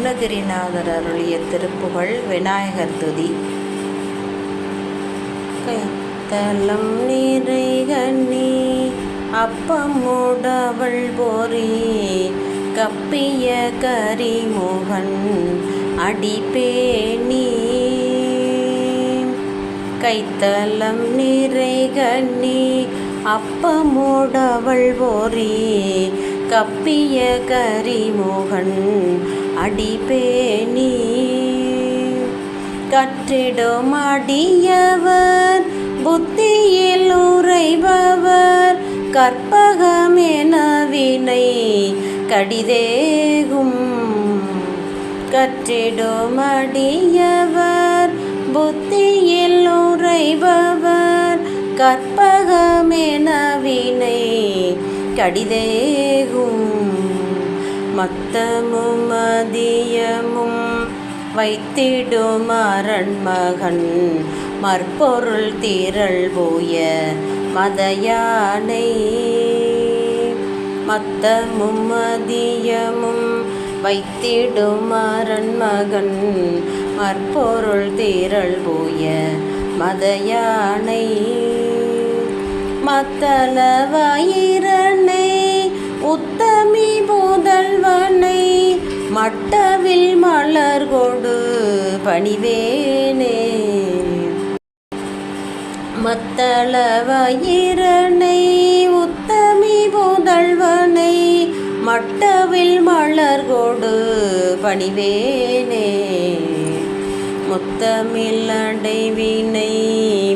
நீலகிரிநாதர் அருளிய திருப்புகழ் விநாயகர் துதி. கைத்தலம் நிறைகண்ணி அப்பமுடவள் போரி கப்பிய கரிமுகன் அடிப்பேணி. கைத்தலம் நிறைகண்ணி அப்பமுடவள் போரி கப்பிய கரிமுகன் அடிப்பேணி. கற்றிடும் அடியவர் புத்தியில் உறைபவர் கற்பகமென வினை கடிதேகும். கற்றிடும் அடியவர் புத்தியில் உறைபவர் கற்பகமென வினை கடிதேகும். மத்தமும் மதியமும் வைத்திடும் அரண்மகன் மற்பொருள் திரள் போய மதயானை. மத்தமும் மதியமும் வைத்திடும் அரண்மகன் மற்பொருள் திரள் போய மதயானை. மத்தள வயிரனை உத்தமி புதல்வனை மட்டவில் மலர் கொடு பணிவேனே. மத்தள வயிரனை உத்தமி புதல்வனை மட்டவில் மலர் கொடு பணிவேனே. முத்தமிழ் அடைவினை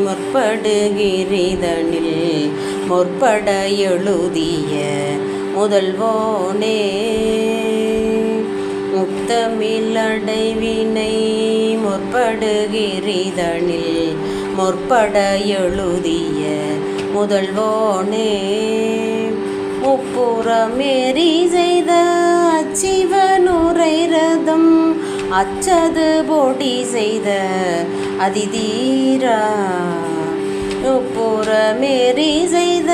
முற்படுகிரிதனில் முற்பட எழுதிய முதல்வோனே. முத்தமிழ் அடைவினை முற்படுகிரிதனில் முற்பட எழுதிய முதல்வோனே. முப்புறமேறி செய்த அச்சிவனுரை ரதம் அச்சது பொடி செய்த அதிதீரா. முப்புறமேறி செய்த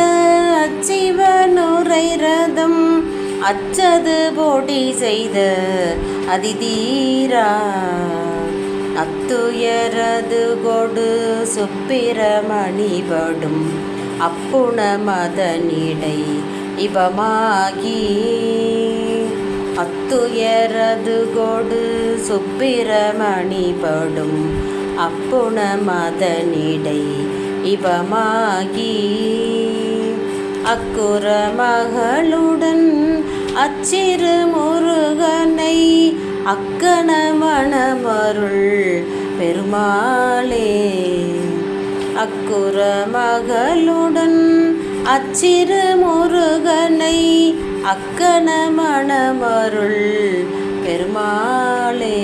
அச்சிவனுரை ரதம் அச்சது பொடி செய்த அதிதீரா. அத்துயரது கொடு சுப்பிரமணிபடும் அப்புண மதனிடை இபமாகி. அத்துயரது கொடு சுப்பிரமணிபடும் அப்புண மதனிடை இபமாகி. அக்குற மகளுடன் அச்சிறு முருகனை அக்கண மணமருள் பெருமாளே. அக்குற மகளுடன் அச்சிறு முருகனை அக்கண மணமருள் பெருமாளே.